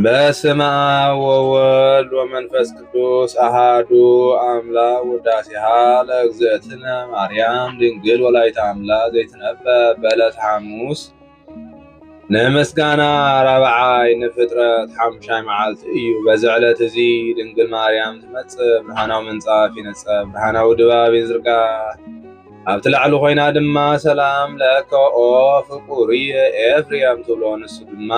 በስመ አብ ወወልድ ወመንፈስ ቅዱስ አሃዱ አምላክ ውዳሴሃ ለእግዝእትነ ማርያም ድንግል ወላዲተ አምላክ ዘይትነበብ በዕለተ ሐሙስ ንምስጋና ራብዓይ ንፍጥረት ሓሙሻይ መዓልቲ እዩ። በዚ ዕለት እዚ ድንግል ማርያም ትመጽእ፣ ብርሃናዊ ምንጻፍ ይነጽፍ፣ ብርሃናዊ ድባብ ይዝርጋሕ። ኣብቲ ላዕሊ ኮይና ድማ ሰላም ለከ ኦ ፍቁርየ ኤፍሬም ትብሎ፣ ንሱ ድማ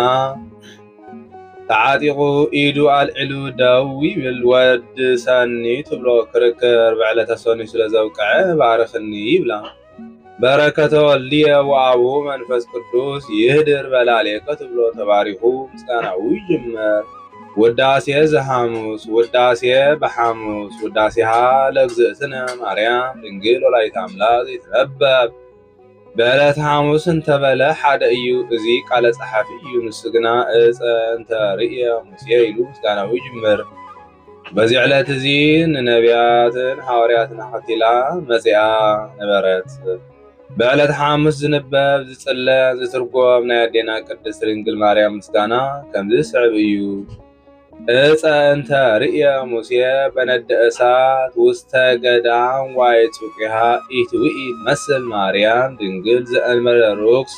ተዓጢቑ ኢዱ ኣልዒሉ ደው ይብል። ወዲ ሰኒ ትብሎ ክርክር ብዕለተ ሰኒ ስለ ዘውቅዐ ባርኽኒ ይብላ። በረከተ ወልድየ ወአቡሁ መንፈስ ቅዱስ ይህድር በላዕሌከ ትብሎ፣ ተባሪኹ ምስጋናው ይጅመር። ውዳሴ ዘሐሙስ ውዳሴ በሐሙስ ውዳሴሃ ለእግዝእትነ ማርያም ድንግል ወላዲተ አምላክ ዘይትነበብ በዕለተ ሐሙስ እንተበለ ሓደ እዩ። እዚ ቃለ ጸሓፊ እዩ። ንሱ ግና ዕፀ እንተርእየ ሙሴ ኢሉ ምስጋናው ይጅምር። በዚ ዕለት እዚ ንነቢያትን ሓዋርያትን ኣኸቲላ መጺኣ ነበረት። በዕለተ ሐሙስ ዝንበብ ዝጽለ ዝትርጎም ናይ ኣዴና ቅድስት ድንግል ማርያም ምስጋና ከምዚ ስዕብ እዩ። ዕፀ እንተርእየ ሙሴ በነደ እሳት ውስተ ገዳም ዋይጹቂሃ ኢትውኢ ትመስል ማርያም ድንግል ዘእንበለ ርኩስ።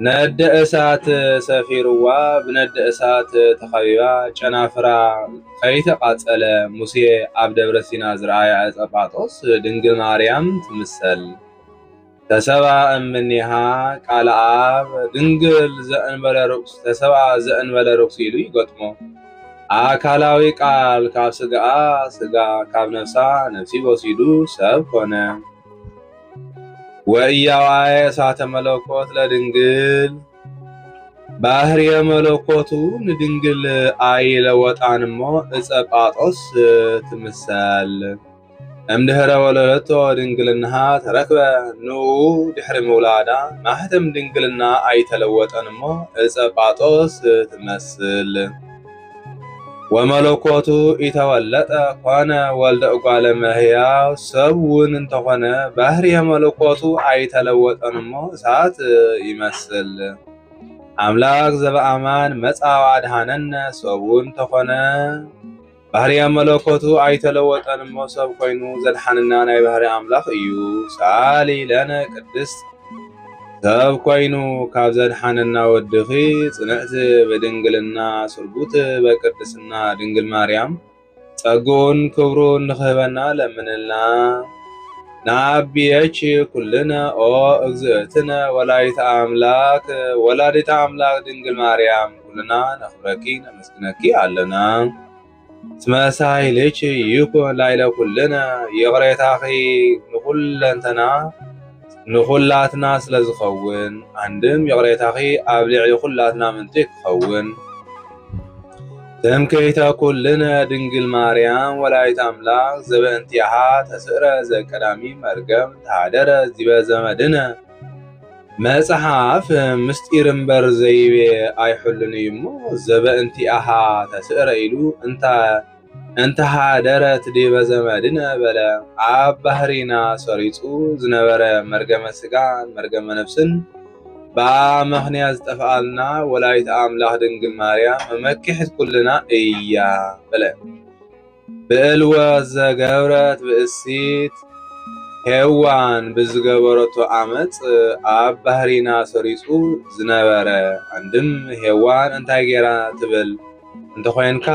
ነደ እሳት ሰፊርዋ ብነደ እሳት ተኸቢባ ጨናፍራ ከይተቃጸለ ሙሴ ኣብ ደብረ ሲና ዝረኣያ ዕፀ ጳጦስ ድንግል ማርያም ትምሰል። ተሰብአ እምኔሃ ቃለ ኣብ ድንግል ዘእንበለ ርኩስ ተሰብአ ዘእንበለ ርኩስ ኢሉ ይገጥሞ። አካላዊ ቃል ካብ ስጋአ ስጋ ካብ ነፍሳ ነፍሲ ወሲዱ ሰብ ኮነ። ወእያዋየ እሳተ መለኮት ለድንግል ባህርየ መለኮቱ ንድንግል ኣይለወጣን እሞ ዕፀ ጳጦስ ትምሰል። እምድኅረ ወለደቶ ድንግልናሃ ተረክበ ንኡ ድሕሪ ምውላዳ ማህተም ድንግልና ኣይተለወጠን እሞ ዕፀ ጳጦስ ትመስል። ወመለኮቱ ኢተወለጠ ኮነ ወልደ እጓለ እመሕያው። ሰብ እውን እንተኾነ ባህርየ መለኮቱ ኣይተለወጠን እሞ እሳት ይመስል። አምላክ ዘበአማን መጻ ወአድኀነነ። ሰብ እውን እንተኾነ ባህርየ መለኮቱ ኣይተለወጠን እሞ ሰብ ኮይኑ ዘድሓንና ናይ ባህሪ አምላክ እዩ። ሰአሊ ለነ ቅድስት ሰብ ኮይኑ ካብ ዘድሓነና ወድኺ ጽንዕቲ በድንግልና ስርጉት በቅድስና ድንግል ማርያም ጸጉን ክብሩን ንኽህበና ለምንልና። ንዓብየች ኩልነ ኦ እግዝእትነ ወላዲተ አምላክ ወላዲተ አምላክ ድንግል ማርያም ኩልና ነኽብረኪ ነመስግነኪ ኣለና። ትመሳይልች ይኩን ላይለ ኩልነ የቕሬታኺ ንኹለንተና ንኹላትና ስለ ዝኸውን አንድም የቕሬታኺ ኣብ ልዕሊ ኩላትና ምንቲ ክኸውን። ትምክሕተ ኩልነ ድንግል ማርያም ወላዲተ አምላክ ዘበእንቲአሃ ተስዕረ ዘቀዳሚ መርገም ተሃደረ ዚበ ዘመድነ። መጽሓፍ ምስጢር እምበር ዘይቤ ኣይሕሉን እዩ እሞ ዘበእንቲአሃ ተስዕረ ኢሉ እንተሃደረት ዲበ ዘመድነ በለ። ኣብ ባህሪና ሰሪጹ ዝነበረ መርገመ ስጋን መርገመ ነፍስን በኣ ምኽንያት ዝጠፍኣልና ወላዲተ አምላክ ድንግል ማርያም መመኪሕት ኩልና እያ በለ። ብዕልወ ዘገብረት ብእሲት ሔዋን ብዝገበረቶ ዓመፅ ኣብ ባህሪና ሰሪጹ ዝነበረ። አንድም ሔዋን እንታይ ጌራ ትብል እንተኾንካ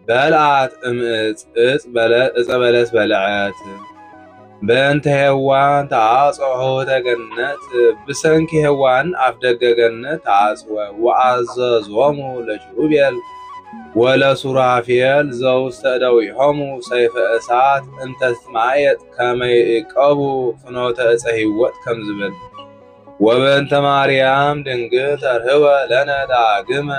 በልዓት እምዕፅ ዕፀ በለስ በልዐት። በእንተ ሔዋን ተአጽሖ ተገነት ብሰንኪ ሔዋን አፍ ደገ ገነት ተአጽወ ወአዘዞሙ ለኪሩቤል ወለሱራፌል ዘውስተ እደዊሆሙ ሰይፈ እሳት እንተ ትትማየጥ ከመ ይዕቀቡ ፍኖተ ዕፀ ሕይወት ከም ዝብል። ወበእንተ ማርያም ድንግል ተርህወ ለነ ዳግመ።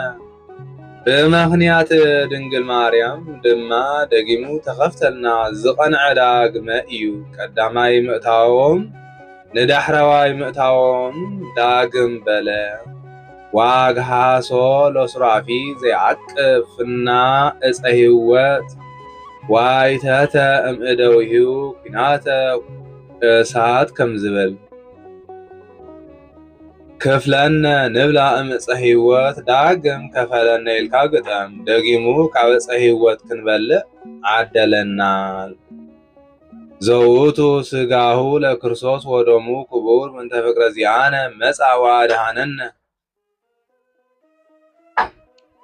ብምኽንያት ድንግል ማርያም ድማ ደጊሙ ተኸፍተልና ዝቐንዐ ዳግመ እዩ። ቀዳማይ ምእታዎም ንዳሕረዋይ ምእታዎም ዳግም በለ። ዋግሃሶ ለሱራፊ ዘይዓቅብ ፍና ዕፀ ሕይወት ዋይተተ እምእደዊሁ ኩናተ እሳት ከም ዝብል። كفلنا نبلا أمس هيوت داقم كفلنا الكاقتم دقيمو كابس هيوت كنبلع عدلنا زوتو سقاهو لكرسوس ودمو كبور من تفكر زيانا مسع وادهانن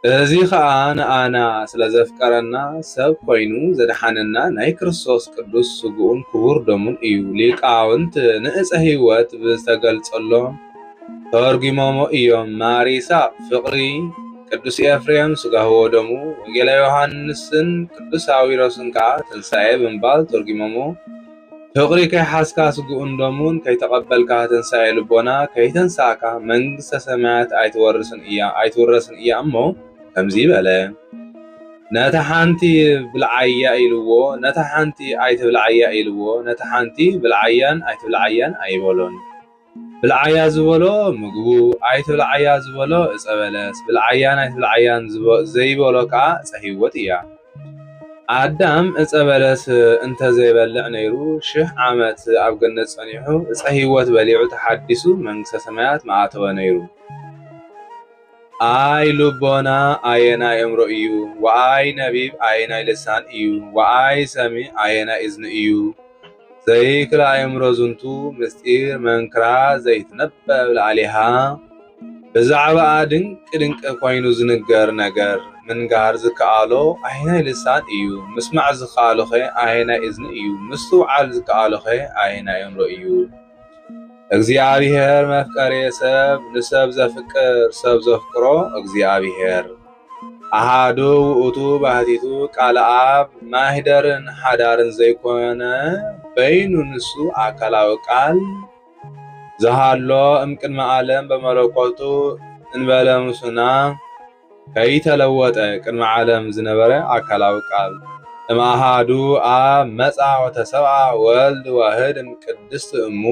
ازي خان انا سلازفكرنا سب كوينو زدحاننا ناي كرسوس قدوس سقون كبور دمون ايو ليقاونت نقص هيوت بستقلصلهم ترجمومو ايوم ماريسا فقري ቅዱስ ኤፍሬም ስጋሁ ወደሙ ወንጌላ ዮሐንስን ቅዱስ አዊሮስን ካ ትንሣኤ ብምባል ተርጊሞሞ ፍቅሪ ከይሓስካ ስጉኡን ደሙን ከይተቀበልካ ትንሣኤ ልቦና ከይተንሳእካ መንግስተ ሰማያት ኣይትወረስን እያ እሞ ከምዚ በለ ነታ ሓንቲ ብልዓያ ኢልዎ ነታ ሓንቲ ኣይትብልዓያ ኢልዎ ነታ ሓንቲ ብልዓያን ኣይትብልዓያን ኣይበሎን ብልዓያ ዝበሎ ምግቡ ኣይትብልዓያ ዝበሎ ዕፀ በለስ ብልዓያን ኣይትብልዓያን ዘይበሎ ከዓ ዕፀ ህይወት እያ አዳም ዕፀ በለስ እንተ ዘይበልዕ ነይሩ 1000 ዓመት ኣብ ገነት ጸኒሑ ዕፀ ህይወት በሊዑ ተሓዲሱ መንግስተ ሰማያት መኣተወ ነይሩ አይ ልቦና አየና እምሮ እዩ ወአይ ነቢብ አየና ልሳን እዩ ወአይ ሰሚ አየና እዝኒ እዩ ዘይክላ እምሮ ዝንቱ ምስጢር መንክራ ዘይትነበብ ለዓሊሃ ብዛዕባ ድንቅ ኮይኑ ዝንገር ነገር ምንጋር ዝከኣሎ አይናይ ልሳን እዩ ምስማዕ ዝከኣሎ ኸ አይናይ እዝኒ እዩ ምስትውዓል ዝከኣሎ ኸ አይናይ እምሮ እዩ እግዚአብሔር መፍቀሬ ሰብ ንሰብ ዘፍቅር ሰብ ዘፍቅሮ እግዚአብሔር አሃዱ ውእቱ ባህቲቱ ቃል አብ ማህደርን ሓዳርን ዘይኮነ በይኑ ንሱ አካላዊ ቃል ዘሃሎ እምቅድመ ዓለም በመለኮቱ እንበለ ሙስና ከይተለወጠ ቅድመ ዓለም ዝነበረ አካላዊ ቃል እምአሃዱ አብ መጻ ወተሰብአ ወልድ ዋህድ እምቅድስት እሙ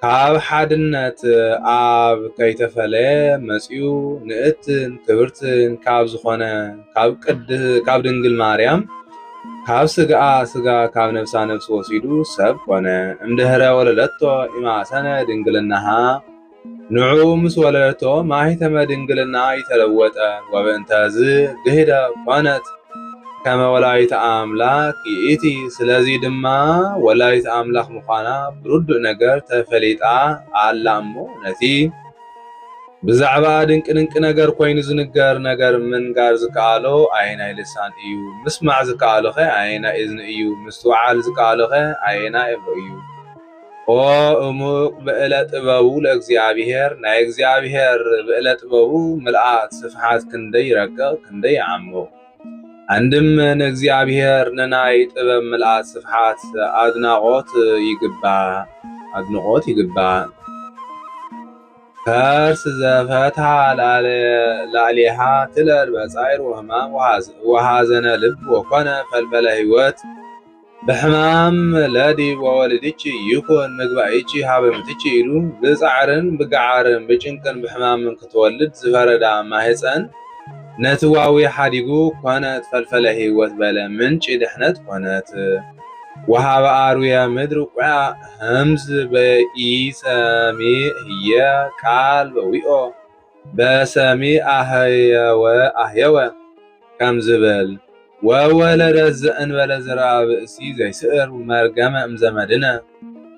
ካብ ሓድነት አብ ከይተፈለየ መጺኡ ንእትን ክብርትን ካብ ዝኾነ ካብ ድንግል ማርያም ካብ ስጋአ ስጋ ካብ ነፍሳ ነፍስ ወሲዱ ሰብ ኮነ እምድህረ ወለደቶ ኢማሰነ ድንግልናሃ ንዑ ምስ ወለደቶ ማህተመ ድንግልና ይተለወጠ ወበእንተዝ ግህደ ኮነት ከመ ወላዲተ አምላክ ይእቲ ስለዚ ድማ ወላዲተ አምላክ ምዃና ብሩዱእ ነገር ተፈሊጣ ኣላ እሞ ነቲ ብዛዕባ ድንቅ ነገር ኮይኑ ዝንገር ነገር ምንጋር ዝከኣሎ አይናይ ልሳን እዩ ምስማዕ ዝከኣሎ ኸ አይናይ እዝኒ እዩ ምስትውዓል ዝከኣሎ ኸ አይናይ እምሮ እዩ ኦ እሙቅ ብዕለ ጥበቡ ለእግዚአብሔር ናይ እግዚአብሔር ብዕለ ጥበቡ ምልአት ስፍሓት ክንደይ ረቅቕ ክንደይ ዓምቕ አንድም ንእግዚአብሔር ንናይ ጥበብ ምልአት ስፍሓት አድናቆት ይግባእ ከርስ ዘፈትሐ ላዕሌሃ ትለድ በጻይር ወህማም ወሃዘነ ልብ ወኮነ ፈልፈለ ህይወት ብሕማም ለዲ ወወልድች ይኩን ምግባእች ሃበምትች ኢሉ ብጻዕርን ብገዓርን ብጭንቅን ብሕማምን ክትወልድ ዝፈረዳ ማህፀን ነትዋዊ ሓዲጉ ኮነት ፈልፈለ ህይወት በለ ምንጭ ድሕነት ኮነት ወሃበ አርውያ ምድር ቋ ህምዝ በኢሰሚ ህየ ቃል በዊኦ በሰሚ አህየወ ከም ዝብል ወወለደ ዘእንበለ ዝርአ ብእሲ ዘይስዕር መርገመ እምዘመድነ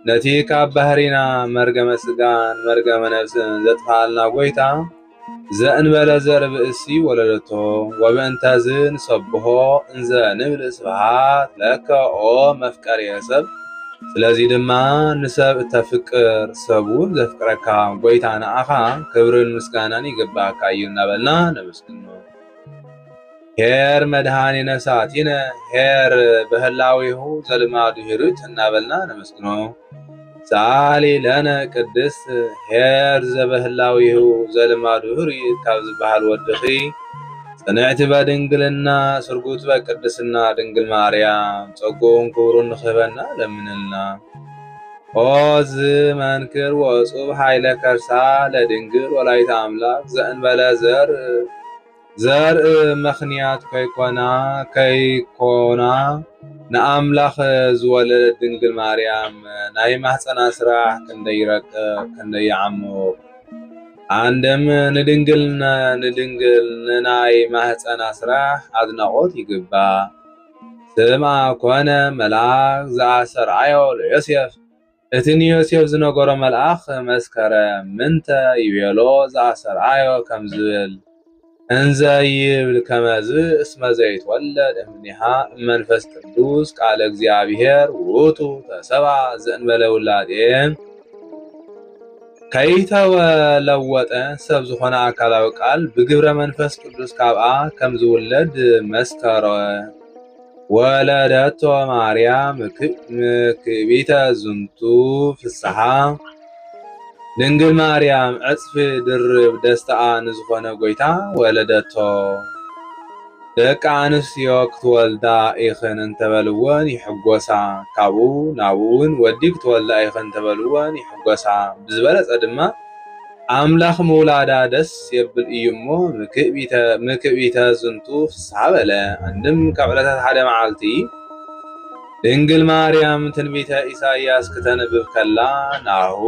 ነቲ ካብ ባህሪና መርገመ ስጋን መርገመ ነፍስን ዘጥፋልና ጎይታ ዘእንበለ ዘር ብእሲ ወለደቶ ወበእንተዝ ንሰብሖ እንዘ ንብል ስብሃት ለከ ኦ መፍቀሪ ሰብ ስለዚ ድማ ንሰብ እተፍቅር ሰቡን ዘፍቅረካ ጎይታ ንኣኻ ክብርን ምስጋናን ይግባእካ እዩ እናበልና ነመስግኖ ሄር መድሃኒ ነፍሳቲነ ሄር በህላዊሁ ዘልማዱ ሂሩት እናበልና ነመስግኖ ሳሊ ለነ ቅድስት ሄር ዘበህላዊሁ ዘልማዱ ሂሩት ካብ ዝበሃል ወድኺ ጽንዕቲ በድንግልና ስርጉት በቅድስና ድንግል ማርያም ጸጎን ክብሩን ንኽህበና ለምንልና ኦ ዝመንክር ወጹብ ኃይለ ከርሳ ለድንግል ወላዲተ አምላክ ዘእንበለ ዘር ምኽንያት ከይኮና ንአምላኽ ዝወለደት ድንግል ማርያም ናይ ማህፀና ስራሕ ክንደይ ረቅቕ ክንደይ ዓምቕ عندم ندنجل نناي مهتنا سراح أدنقوت يقبا سما كوانا ملاك زعسر عيو ليوسيف اتني يوسيف زنقر ملاخ مسكرة منتا يبيلو زعسر عيو كمزل انزايب كمازو اسم زيت ولد امنها منفس قدوس قال እግዚአብሔር ውጡ ተሰባ ዘእንበለ ውላዴን ከይተወለወጠ ሰብ ዝኾነ አካላዊ ቃል ብግብረ መንፈስ ቅዱስ ካብአ ከም ዝውለድ መስከረ ወለደቶ ማርያም ምክቢተ ዝንቱ ፍስሐ ድንግል ማርያም ዕፅፊ ድርብ ደስታኣ ንዝኾነ ጎይታ ወለደቶ ደቂ አንስትዮ ክትወልዳ ኢኽን እንተበልወን ይሕጎሳ ካብኡ ናብኡ እውን ወዲ ክትወልዳ ኢኽን እንተበልወን ይሕጎሳ ብዝበለፀ ድማ አምላኽ ምውላዳ ደስ የብል እዩ እሞ ምክቢተ ዝንቱ ፍስሐ በለ አንድም ካብ ዕለታት ሓደ መዓልቲ ድንግል ማርያም ትንቢተ ኢሳይያስ ከተንብብ ከላ ናሁ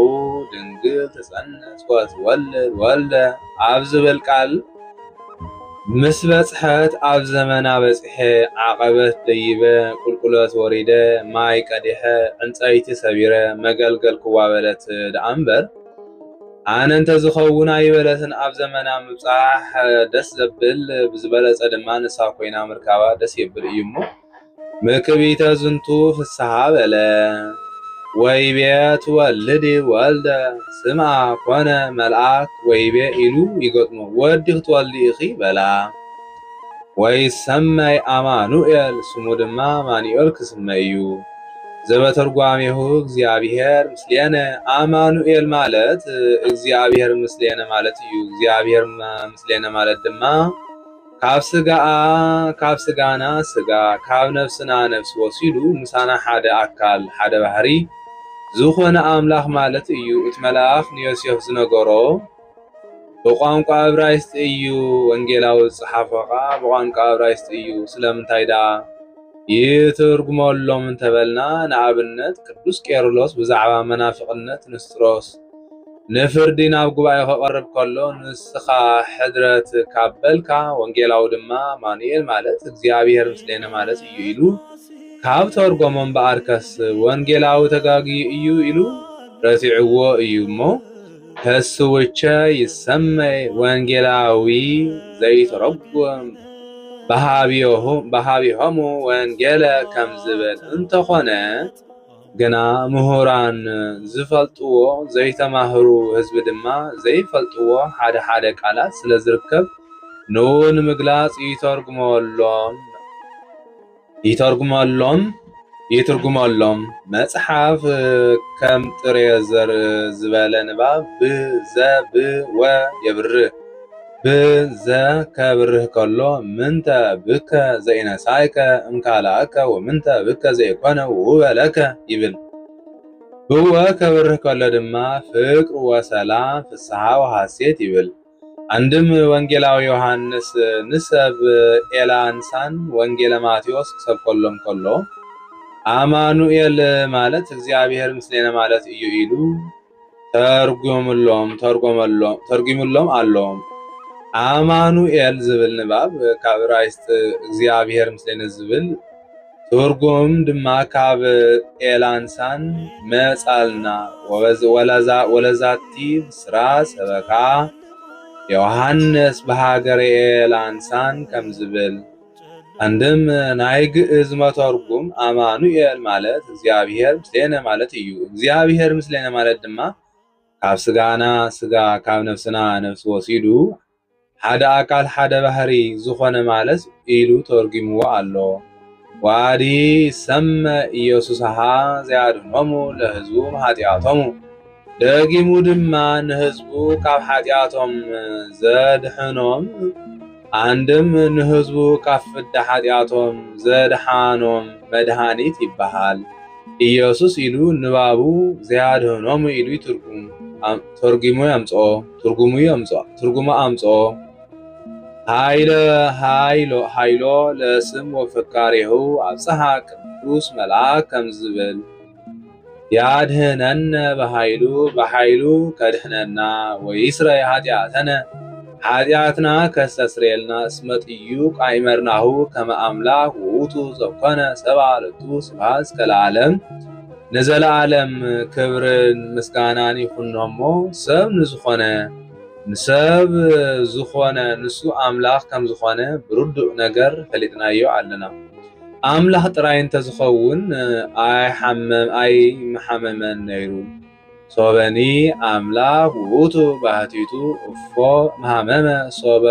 ድንግል ትጸንስ ወትወልድ ወልደ ኣብ ዝብል ቃል ምስ በጽሐት ኣብ ዘመና በጽሐ ዓቐበት ደይበ ቁልቁለት ወሪደ ማይ ቀዲሐ ዕንፀይቲ ሰቢረ መገልገል ክዋበለት ደኣ እምበር ኣነ እንተ ዝኸውን ኣይበለትን ኣብ ዘመና ምብፃሕ ደስ ዘብል ብዝበለፀ ድማ ንሳ ኮይና ምርካባ ደስ የብል እዩ እሞ ምክቢተ ዝንቱ ፍስሐ በለ ወይቤ ትወልድ ወልደ ስምዐ ኮነ መልአክ ወይቤ ኢሉ ይገጥሞ ወዲ ክትወልዲ ኢኺ በላ ወይሰመይ አማኑኤል ስሙ ድማ አማኑኤል ክስመይ እዩ ዘበተርጓሜሁ እግዚአብሔር ምስሌነ አማኑኤል ማለት እግዚአብሔር ምስሌነ ማለት እዩ እግዚአብሔር ምስሌነ ማለት ድማ ካብ ስጋና ስጋ ካብ ነፍስና ነፍስ ወሲዱ ምሳና ሓደ አካል ሓደ ባህሪ ዝኾነ አምላኽ ማለት እዩ እቲ መልአክ ንዮሴፍ ዝነገሮ በቋንቋ ዕብራይስጥ እዩ ወንጌላዊ ጽሓፈቃ በቋንቋ ዕብራይስጥ እዩ ስለምንታይ ዳ ይትርጉመሎም እንተበልና ንኣብነት ቅዱስ ቄርሎስ ብዛዕባ መናፍቅነት ንስጥሮስ ንፍርዲ ናብ ጉባኤ ከቀርብ ከሎ ንስኻ ሕድረት ካበልካ ወንጌላዊ ድማ አማኑኤል ማለት እግዚአብሔር ምስሌነ ማለት እዩ ኢሉ ካብ ተርጎሞም በአርከስ ወንጌላዊ ተጋጊ እዩ ኢሉ ረሲዕዎ እዩ እሞ ከስውቸ ይሰመይ ወንጌላዊ ዘይተረጎም በሃቢሆሙ ወንጌለ ከም ዝብል እንተኾነ ግና ምሁራን ዝፈልጥዎ ዘይተማህሩ ህዝቢ ድማ ዘይፈልጥዎ ሓደ ሓደ ቃላት ስለ ዝርከብ ንውን ምግላጽ ይተርጉመሎም መጽሐፍ ከም ጥሬ ዘር ዝበለ ንባብ ብዘብወ የብርህ ብዘ ከብርህ ከሎ ምንተ ብከ ዘይነሳይከ እምካላከ ወምንተ ብከ ዘይኮነ ውበለከ ይብል ብወ ከብርህ ከሎ ድማ ፍቅር ወሰላም ፍስሐ ወሐሴት ይብል አንድም ወንጌላዊ ዮሐንስ ንሰብ ኤላንሳን ወንጌለ ማቴዎስ ክሰብከሎም ከሎ አማኑኤል ማለት እግዚአብሔር ምስሌነ ማለት እዩ ኢሉ ተርጉምሎም አሎም አማኑኤል ዝብል ንባብ ካብ ዕብራይስጥ እግዚአብሔር ምስሌነ ዝብል ትርጉም ድማ ካብ ኤላንሳን መጻልና ወለዛቲ ስራ ሰበካ ዮሐንስ በሃገረ ኤላንሳን ከም ዝብል አንድም ናይ ግዕዝ መተርጉም አማኑኤል ማለት እግዚአብሔር ምስሌነ ማለት እዩ እግዚአብሔር ምስሌነ ማለት ድማ ካብ ስጋና ስጋ ካብ ነፍስና ነፍስ ወሲዱ ሓደ አካል ሓደ ባህሪ ዝኾነ ማለት ኢሉ ተርጉምዎ ኣሎ ዋዲ ሰመ ኢየሱስሃ ዘያድኅኖሙ ለህዝቡ ኃጢአቶሙ ደጊሙ ድማ ንህዝቡ ካብ ኃጢአቶም ዘድኅኖም አንድም ንህዝቡ ካብ ፍዳ ኃጢአቶም ዘድሓኖም መድኃኒት ይበሃል ኢየሱስ ኢሉ ንባቡ ዘያድኅኖሙ ኢሉ ትርጉሙ አምጾ ሃይሎ ለስም ወፍካሬሁ አብጽሐ ቅዱስ መልአክ ከም ዝብል ያድህነነ በኃይሉ ከድህነና ወይስረይ ኃጢአተነ ኃጢአትና ከስተስርየልና እስመ ጥዩቅ አይመርናሁ ከመ አምላክ ውእቱ ዘኮነ ሰብአ ለቱ ስብሐት እስከ ለዓለም ንዘለዓለም ክብርን ምስጋናን ይኹኖሞ ሰብ ዝኮነ ንሱ አምላክ ከም ዝኾነ ብርዱእ ነገር ፈሊጥናዮ ኣለና። አምላክ ጥራይ እንተዝኸውን አይመሐመመን ነይሩ። ሶበኒ አምላክ ውእቱ ባህቲቱ እፎ መሃመመ ሶበ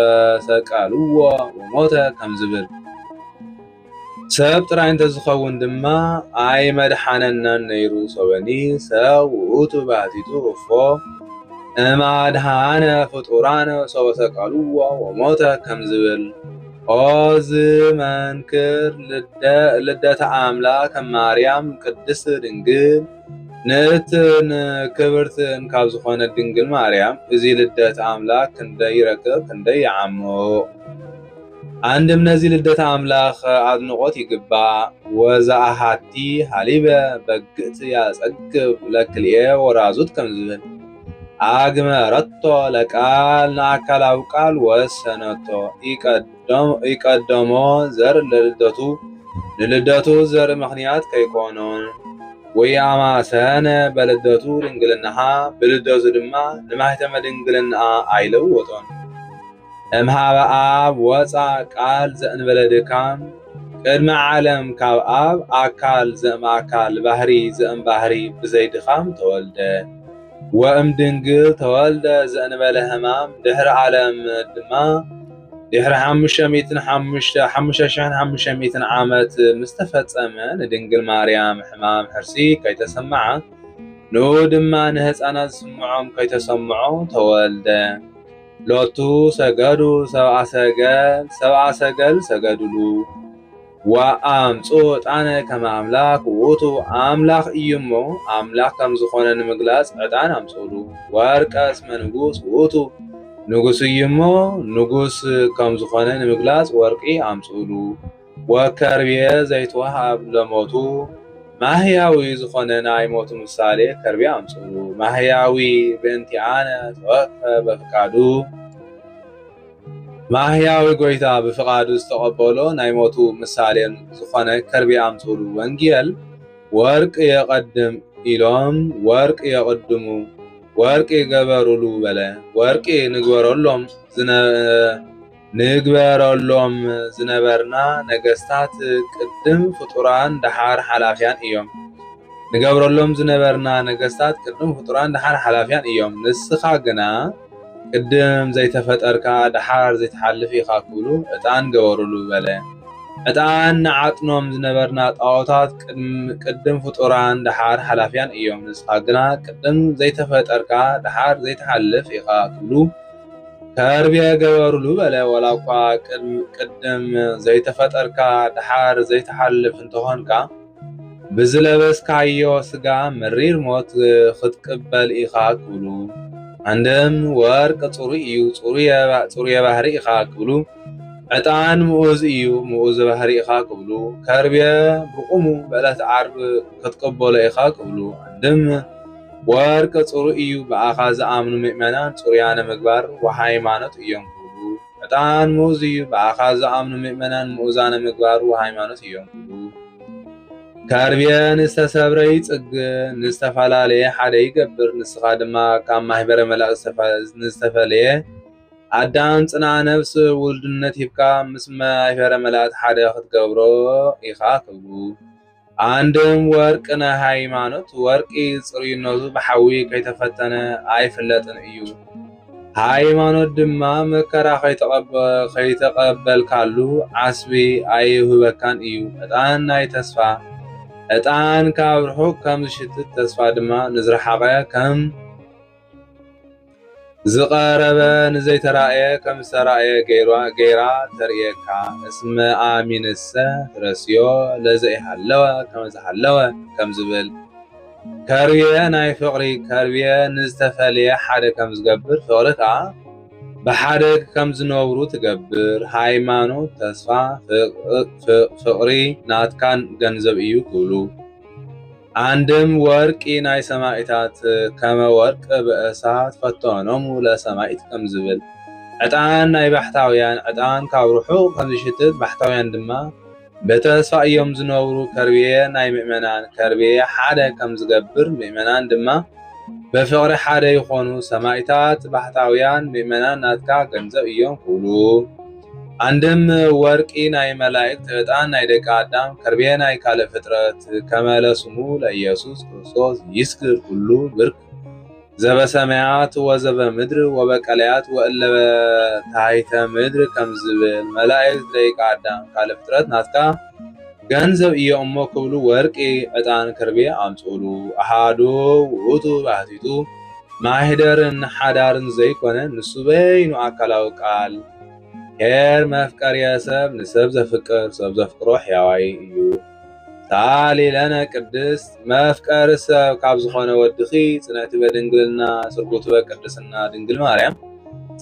ሰቀልዎ ወሞተ ከም ዝብል ሰብ ጥራይ እንተዝኸውን ድማ አይመድሓነናን ነይሩ። ሶበኒ ሰብ ውእቱ ባህቲቱ እፎ እማድሃነ ፍጡራነ ሶበ ሰቀልዎ ወሞተ ከም ዝብል ኦዝ መንክር ልደተ አምላክ ማርያም ቅድስት ድንግል ንእትን ክብርትን ካብ ዝኾነ ድንግል ማርያም እዚ ልደት አምላክ ክንደይ ይረክብ ክንደይ ይዓምቕ። አንድም ነዚ ልደት አምላክ አድንቆት ይግባእ። ወዘአሃቲ ሃሊበ በግእት ያጸግብ ለክልኤ ወራዙት ከም ዝብል አግመረቶ ለቃል ንአካላዊ ቃል ወሰነቶ ይቀደሞ ዘር ንልደቱ ዘር ምክንያት ከይኮኖን ወያማሰነ በልደቱ ድንግልናሃ ብልደቱ ድማ ንማህተመ ድንግልናሃ አይለወጦን። እምሃበ አብ ወፃ ቃል ዘእንበለ ድካም ቅድመ ዓለም ካብ አብ አካል ዘእምአካል ባህሪ ዘእምባህሪ ብዘይ ድኻም ተወልደ። ወእም ድንግል ተወልደ ዘእንበለ ህማም ድሕሪ ዓለም ድማ ድሕሪ 5500 ዓመት ምስ ተፈጸመ ንድንግል ማርያም ሕማም ሕርሲ ከይተሰምዓ ንዑ ድማ ንህፃናት ዝስምዖም ከይተሰምዖ ተወልደ። ሎቱ ሰገዱ ሰብአ ሰገል ሰገድሉ ወአምፁ ዕጣነ ከመ አምላክ ውእቱ አምላክ እዩሞ አምላክ ከም ዝኾነ ንምግላጽ ዕጣን አምፅሉ። ወርቀ እስመ ንጉስ ውእቱ ንጉስ እዩሞ ንጉስ ከም ዝኾነ ንምግላጽ ወርቂ አምፅሉ። ወከርቤ ዘይትወሃብ ለሞቱ ማህያዊ ዝኾነ ናይ ሞቱ ምሳሌ ከርቤ አምፅሉ። ማህያዊ በእንቲአነ ተወክፈ በፍቃዱ ማህያዊ ጎይታ ብፍቃዱ ዝተቀበሎ ናይ ሞቱ ምሳሌ ዝኾነ ከርቤ አምፅሉ። ወንጌል ወርቅ የቀድም ኢሎም ወርቅ የቀድሙ ወርቂ ገበሩሉ በለ። ወርቂ ንግበረሎም ዝነበርና ነገስታት ቅድም ፍጡራን ደሓር ሓላፍያን እዮም። ንገብረሎም ዝነበርና ነገስታት ቅድም ፍጡራን ደሓር ሓላፍያን እዮም። ንስኻ ግና ቅድም ዘይተፈጠርካ ደሓር ዘይተሓልፍ ኢኻ ክብሉ ዕጣን ገበሩሉ በለ። ዕጣን ንዓጥኖም ዝነበርና ጣዖታት ቅድም ፍጡራን ደሓር ሓላፍያን እዮም። ንስኻ ግና ቅድም ዘይተፈጠርካ ደሓር ዘይተሓልፍ ኢኻ ክብሉ ከርቤ ገበሩሉ በለ። ወላ እኳ ቅድም ዘይተፈጠርካ ደሓር ዘይተሓልፍ እንተኾንካ ብዝለበስካዮ ስጋ መሪር ሞት ክትቅበል ኢኻ ክብሉ። አንድም ወርቅ ጽሩይ እዩ ጽሩየ ባህሪ ኢኻ ክብሉ። ዕጣን ምኡዝ እዩ ምኡዝ ባህሪ ኢኻ ክብሉ። ከርቤ ብቁሙ በዕለት ዓርብ ክትቅበሎ ኢኻ ክብሉ። አንድም ወርቅ ጽሩይ እዩ በአኻ ዝአምኑ ምእመናን ጽሩያነ ምግባር ወሃይማኖት እዮም ክብሉ። ዕጣን ምኡዝ እዩ በአኻ ዝአምኑ ምእመናን ምኡዛነ ምግባር ወሃይማኖት እዮም ክብሉ። ከርቤ ንዝተሰብረ ይጽግ ንዝተፈላለየ ሓደ ይገብር። ንስኻ ድማ ካብ ማህበረ መላእክት ንዝተፈለየ አዳም ጽንዓ ነፍስ ውልድነት ሂብካ ምስ ማህበረ መላእክት ሓደ ክትገብሮ ኢኻ ክብሉ። አንድም ወርቅ ናይ ሃይማኖት ወርቂ ጽሩይነቱ ብሓዊ ከይተፈተነ አይፍለጥን እዩ። ሃይማኖት ድማ መከራ ከይተቀበልካሉ ዓስቢ አይህበካን እዩ። ዕጣን ናይ ተስፋ ዕጣን ካብ ርሑቅ ከም ዝሽትት ተስፋ ድማ ንዝረሓቐ ከም ዝቀረበ ንዘይተራእየ ከም ዝተራእየ ገይራ ተርእየካ። እስመ አሚንሰ ትረስዮ ለዘይሃለወ ከም ዝሃለወ ከም ዝብል ከርቤ ናይ ፍቅሪ ከርቤ ንዝተፈለየ ሓደ ከም ዝገብር ፍቅሪ ከዓ ብሓደ ከም ዝነብሩ ትገብር። ሃይማኖት ተስፋ ፍቅሪ ናትካን ገንዘብ እዩ ክብሉ። عندم ورقي ناي سمائتات كما ورق بأسات فتونهم لسمائت كم زبل عطان ناي بحتاويان عطان كابروحو كم زشتت بحتاويان دما بتسفا يوم زنورو كربيه ناي مؤمنان كربيه حدا كم زقبر مؤمنان دما بفقر حدا يخونو سمائتات بحتاويان مؤمنان ناتكا ገንዘብ እዮም ኩሉ عندم ورقي ناي ملائكة عطان ناي دك آدم كربيه ناي كال فطرت كمال سمو لإيسوس كريستوس يسكر كله برك زب سماعات وزب مدر وبكاليات وإلا تحت مدر كم زبل ملائكة دك آدم كال فطرت ناتكا ገንዘብ እየኦሞ ክብሉ ወርቂ ዕጣን ከርቤ አምጽሉ አሃዱ ውእቱ ባህቲቱ ማህደርን ሓዳርን ዘይኮነ ንሱ በይኑ አካላዊ ቃል ሄር መፍቀር የሰብ ንሰብ ዘፍቅር ሰብ ዘፍቅሮ ሕያዋይ እዩ ታሊ ለነ ቅድስት መፍቀር ሰብ ካብ ዝኾነ ወድኺ ጽንዕቲ በድንግልና ስርጉት በቅድስና ድንግል ማርያም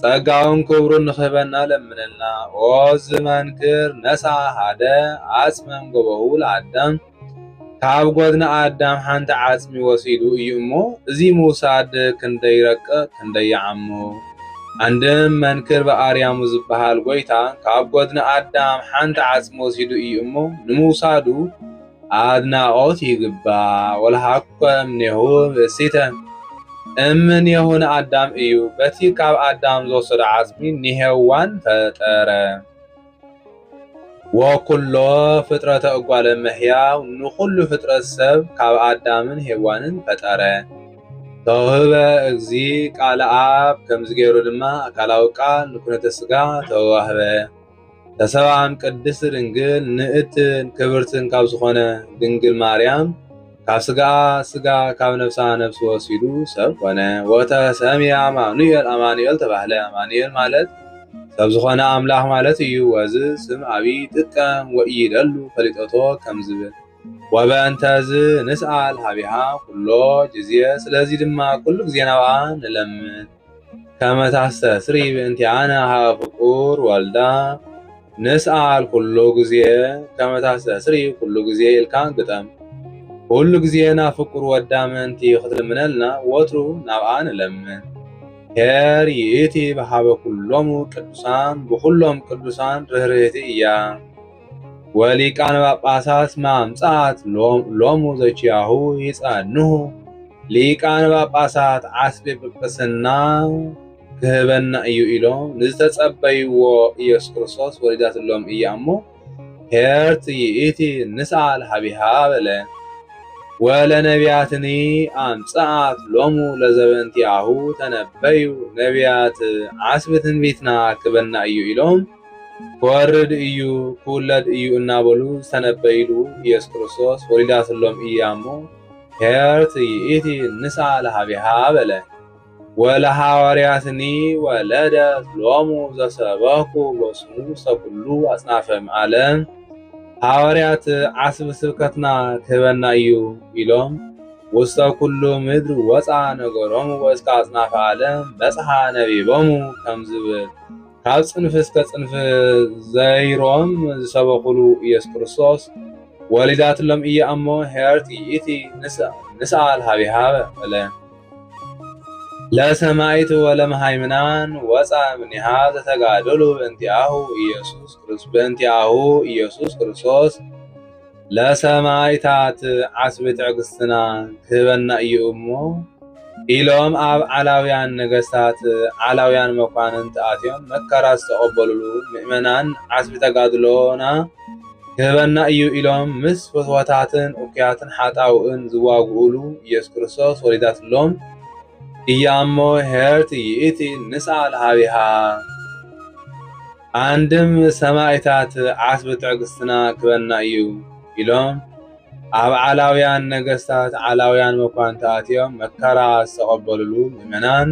ጸጋውን ክብሩን ንኽበና ለምንልና ኦዝ መንክር ነሳ ሃደ አጽመም ጎበሁ ለአዳም ካብ ጎድና አዳም ሓንቲ ዓጽሚ ወሲዱ እዩ እሞ እዚ ምውሳድ ክንደይ ረቀ ክንደይ ይዓሙ አንድም መንክር በአርያሙ ዝበሃል ጎይታ ካብ ጎድና አዳም ሓንቲ ዓጽሚ ወሲዱ እዩ እሞ ንምውሳዱ አድናቆት ይግባ ወልሃኮ እምኔሁ ብእሲተ እምን የሆነ አዳም እዩ በቲ ካብ አዳም ዘወሰደ ዓጽሚ ንሄዋን ፈጠረ ወኩሎ ፍጥረተ እጓለ እመሕያው ንኹሉ ፍጥረት ሰብ ካብ አዳምን ሄዋንን ፈጠረ ተውህበ እግዚ ቃለ አብ ከምዚ ገይሩ ድማ አካላዊ ቃል ንኩነተ ስጋ ተዋህበ ተሰባም ቅድስት ድንግል ንእትን ክብርትን ካብ ዝኾነ ድንግል ማርያም ካብ ስጋ ካብ ነፍሳ ነፍስ ወሲዱ ሰብ ኮነ ወተሰምየ አማኑኤል አማኑኤል ተባህለ አማኑኤል ማለት ሰብ ዝኾነ አምላኽ ማለት እዩ ወዝ ስም ዓብይ ጥቀም ወኢደሉ ፈሊጠቶ ከም ዝብል ወበእንተዝ ንስአል ሃቢሃ ኩሎ ጊዜ ስለዚ ድማ ኩሉ ጊዜ ናብኣ ንለምን ከመ ታስተስሪ በእንቲአነ ሃበ ፍቁር ወልዳ ንስአል ኩሉ ጊዜ ከመ ታስተስሪ ኩሉ ጊዜ ኢልካ ግጠም ኩሉ ጊዜና ፍቁር ወዳ ምንቲ ክትልምነልና ወትሩ ናብኣ ንለምን ሄር ይእቲ በሃበ ኩሎሙ ቅዱሳን ብኩሎም ቅዱሳን ርህርህቲ እያ ወሊቃነ ጳጳሳት ማምጻት ሎሙ ዘቺያሁ ይጸንሁ ሊቃነ ጳጳሳት ዓስቤ ጵጵስና ክህበና እዩ ኢሎም ንዝተጸበይዎ ኢየሱስ ክርስቶስ ወሊዳትሎም እያ እሞ ሄርቲ ይእቲ ንስአል ሃቢሃ በለ ወለነቢያትኒ አምጻት ሎሙ ለዘበንቲአሁ ተነበዩ ነቢያት ዓስቢ ትንቢትና ክበና እዩ ኢሎም ክወርድ እዩ ክውለድ እዩ እናበሉ ዝተነበይሉ ኢየሱስ ክርስቶስ ወሊዳትሎም እያ እሞ ሄርቲ ይእቲ ንስአል ሃቢሃ በለ ወለሐዋርያትኒ ወለደት ሎሙ ዘሰበኩ በስሙ ሰኩሉ አጽናፈ ዓለም ሐዋርያት ዓስቢ ስብከትና ክህበና እዩ ኢሎም ውስተ ኩሉ ምድር ወፃ ነገሮሙ ወእስከ አጽናፈ ዓለም በጽሐ ነቢቦሙ ከም ዝብል ካብ ጽንፍ እስከ ጽንፍ ዘይሮም ዝሰበኩሉ ኢየሱስ ክርስቶስ ወሊዳትሎም እያ እሞ ሄርቲ ይእቲ ንስአል ሃቢሃ በለ ለሰማይት ወለመሃይምናን ወፃ እምኔሃ ዘተጋደሉ በእንቲአሁ ኢየሱስ ክርስቶስ ለሰማይታት ዓስቢ ትዕግስትና ክህበና እዩ እሞ ኢሎም ኣብ ዓላውያን ነገስታት ዓላውያን መኳንንት አትዮም መከራ ዝተቀበሉሉ ምእመናን ዓስቢ ተጋድሎና ክህበና እዩ ኢሎም ምስ ፍትወታትን ኡክያትን ሓጣውእን ዝዋግኡሉ ኢየሱስ ክርስቶስ ወሊዳትሎም እያሞ ሄርቲ ይእቲ ንስአል ሃቢሃ አንድም ሰማይታት ዓስቢ ትዕግስትና ክህበና እዩ ኢሎም ኣብ ዓላውያን ነገስታት ዓላውያን መኳንንት አትዮም መከራ ዝተቀበሉሉ ምእመናን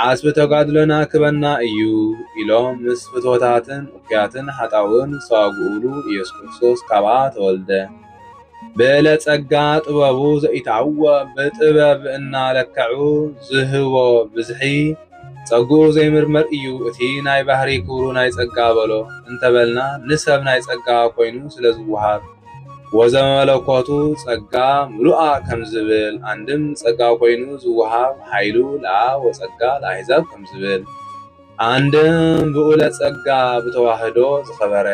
ዓስቢ ተጋድሎና ክህበና እዩ ኢሎም ምስ ፍትወታትን ኡክያትን ሓጣውእን ዝተዋግኡሉ ኢየሱስ ክርስቶስ ካብኣ ተወልደ በለ ጸጋ ጥበቡ ዘኢታወ በጥበብ እናለከዑ ዝህቦ ብዝሒ ጸጉ ዘይምርመር እዩ እቲ ናይ ባህሪ ክብሩ ናይ ጸጋ በሎ እንተበልና ንሰብ ናይ ጸጋ ኮይኑ ስለዝወሃብ ወዘመለኮቱ ጸጋ ምሉአ ከም ዝብል አንድም ጸጋ ኮይኑ ዝወሃብ ኃይሉ ለአብ ወጸጋ ለአሕዛብ ከም ዝብል አንድም ብኡለ ጸጋ ብተዋህዶ ዝኸበረ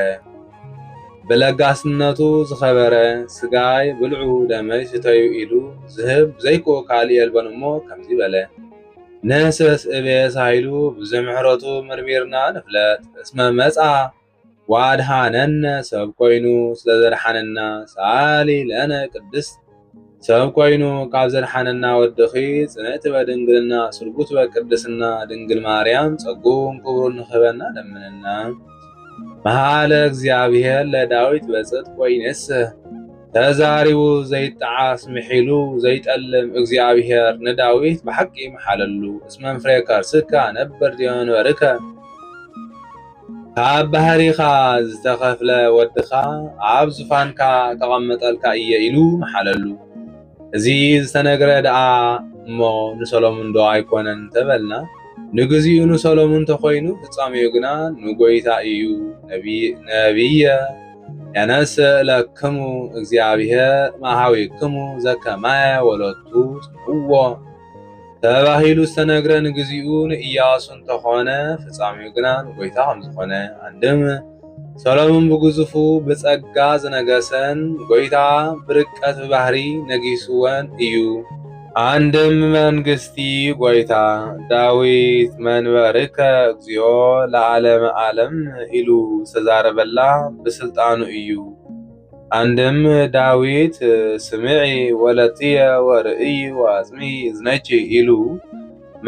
በለጋስነቱ ዝኸበረ ስጋይ ብልዑ ደመይ ስተዩ ኢሉ ዝህብ ዘይኮ ካልእ የልበን እሞ ከምዚ በለ ነሰስ እቤስ ኃይሉ ብዘምሕረቱ መርሚርና ንፍለጥ እስመ መጻ ዋድሃነነ ሰብ ኮይኑ ስለዘድሓነና ሳሊ ለነ ቅድስት ሰብ ኮይኑ ካብ ዘድሓነና ወድኺ ጽንዕቲ በድንግልና ስርጉት በቅድስና ድንግል ማርያም ጸጉም ክብሩን ንኽበና ለምንና መሃለ እግዚአብሔር ለዳዊት በጽድቅ ወይንስህ ተዛሪቡ ዘይጠዓስ ምሒሉ ዘይጠልም እግዚአብሔር ንዳዊት በሐቂ መሓለሉ እስመ ፍሬ ከርስከ ነበር ዲዮንበርከ ካብ ባህሪኻ ዝተኸፍለ ወድኻ ኣብ ዙፋንካ ተቐመጠልካ እየ ኢሉ መሓለሉ እዚ ዝተነገረ ደኣ እሞ ንሰሎሞን ዶ ኣይኮነን ተበልና ንግዚኡ ንሰሎሞን ተኾይኑ ፍጻሜኡ ግና ንጎይታ እዩ ነቢየ ያነስእ ለክሙ እግዚአብሔር ማሃዊክሙ ዘከማየ ወለቱ ጽንዕዎ ተባሂሉ ዝተነግረ ንግዚኡ ንኢያሱ እንተኾነ ፍጻሜኡ ግና ንጎይታ ከም ዝኾነ አንድም ሰሎሞን ብግዙፉ ብጸጋ ዝነገሰን ጎይታ ብርቀት ብባህሪ ነጊስወን እዩ አንድም መንግስቲ ጎይታ ዳዊት መንበርከ እግዚኦ ለዓለመ ዓለም ኢሉ ዝተዛረበላ ብስልጣኑ እዩ አንድም ዳዊት ስምዒ ወለትየ ወርእይ ወአጽሚ እዝነች ኢሉ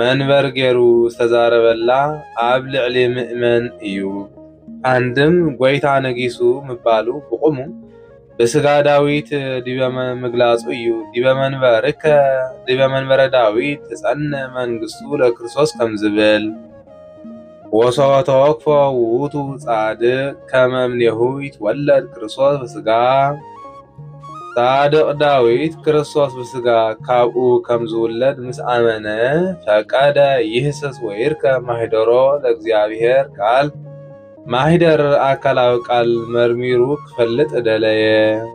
መንበር ገይሩ ዝተዛረበላ ኣብ ልዕሊ ምእመን እዩ አንድም ጎይታ ነጊሱ ምባሉ ብቁሙ በስጋ ዳዊት ዲበ ምግላጹ እዩ ዲበ መንበረ ዳዊት ተጸነ መንግስቱ ለክርስቶስ ከም ዝብል ወሶበ ተወክፎ ውእቱ ጻድቅ ከመ እምኔሁ ይትወለድ ክርስቶስ በስጋ ጻድቅ ዳዊት ክርስቶስ በስጋ ካብኡ ከም ዝውለድ ምስ አመነ ፈቀደ ይህስስ ወይርከብ ማኅደሮ ለእግዚአብሔር ቃል ማኅደር አካላዊ ቃል መርሚሩ ክፈልጥ ደለየ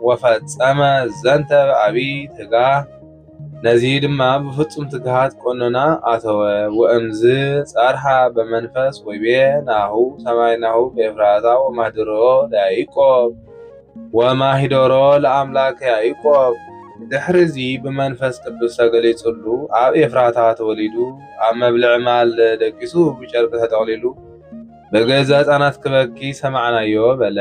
ወፈጸመ ዘንተ በዓቢይ ትጋህ ነዚህ ድማ ብፍጹም ትግሃት ቆኖና አተወ ወእምዝ ጸርሐ በመንፈስ ወይቤ ናሁ ሰማይናሁ በኤፍራታ ወማኅደሮ ለያዕቆብ ወማኅደሮ ለአምላክ ያዕቆብ ድሕሪዚ ብመንፈስ ቅዱስ ተገሊጹሉ ኣብ ኤፍራታ ተወሊዱ ኣብ መብልዕ ማል ደቂሱ ብጨርቂ ተጠቕሊሉ በገዛ ሕፃናት ክበኪ ሰማዕናዮ በለ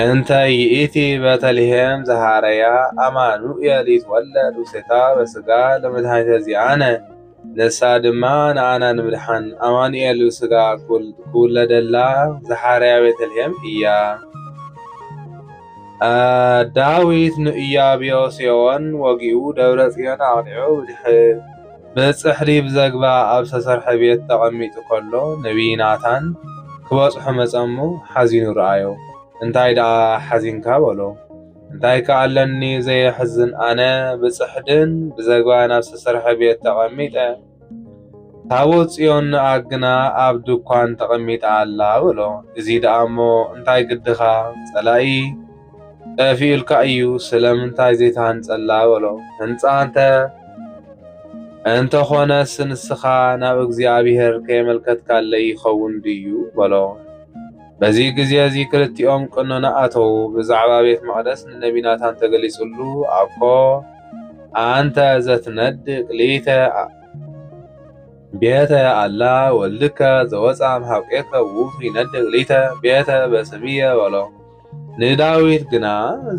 እንተ ይእቲ ቤተልሔም ዘሃረያ አማኑኤል ይትወለድ ውስቴታ በስጋ ለመድኃኒተ ዚአነ ነሳ ድማ ንአና ንምድሓን አማኑኤል ስጋ ክውለደላ ዘሃረያ ቤተልሔም እያ ዳዊት ንኢያብዮስዮን ወጊኡ ደብረ ጽዮን አቅኒዑ በጽሕሪ ብዘግባ ኣብ ዝተሰርሐ ቤት ተቐሚጡ ከሎ ነቢይ ናታን ክበጽሖ መጸሙ ሓዚኑ ረአዮ እንታይ ደኣ ሓዚንካ በሎ እንታይ ከኣለኒ ዘየሕዝን ኣነ ብጽሕድን ብዘግባን ኣብ ዝተሰርሐ ቤት ተቐሚጠ ታቦት ጽዮን ኣግና ኣብ ድኳን ተቐሚጣ ኣላ በሎ እዚ ደኣ እሞ እንታይ ግድኻ ጸላኢ ጠፊኡልካ እዩ ስለምንታይ ዘይተሃንጸላ በሎ ህንጻ እንተኾነስ ንስኻ ናብ እግዚአብሔር ከየመልከትካለ ይኸውን ድዩ በሎ በዚ ጊዜ እዚ ክልቲኦም ቅኖና ኣተው ብዛዕባ ቤት መቅደስ ንነቢይ ናታን ተገሊጹሉ አኮ አንተ ዘትነድቅ ሊተ ቤተ አላ ወልድከ ዘወፃ እምሃብቄከ ውእቱ ይነድቅ ሊተ ቤተ በስምየ በሎ ንዳዊት ግና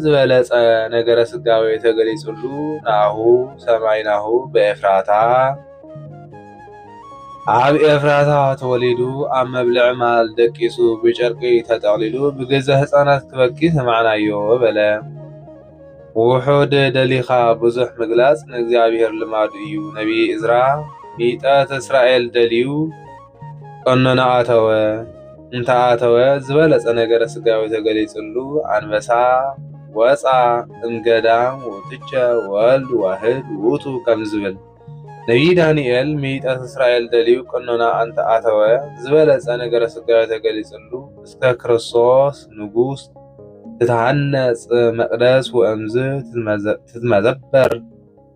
ዝበለጸ ነገረ ስጋዌ ተገሊጹሉ ናሁ ሰማይናሁ በኤፍራታ ኣብ ኤፍራታ ተወሊዱ ኣብ መብልዕ ማል ደቂሱ ብጨርቂ ተጠቕሊሉ ብገዛ ሕፃናት ክበኪ ሰማዕናዮ በለ ውሑድ ደሊኻ ብዙሕ ምግላጽ ንእግዚአብሔር ልማዱ እዩ ነቢይ ዕዝራ ሚጠት እስራኤል ደልዩ ቀኖና ኣተወ እንተኣተወ ዝበለጸ ነገረ ስጋዊ ተገሊጹሉ አንበሳ ወፃ እምገዳም ውትቸ ወልድ ዋህድ ውእቱ ከም ዝብል ነቢይ ዳንኤል ሚጠት እስራኤል ደልዩ ቀኖና እንተኣተወ ዝበለጸ ነገረ ስጋዊ ተገሊጹሉ እስከ ክርስቶስ ንጉስ تتهنጽ مقدس وأمز تتمزبر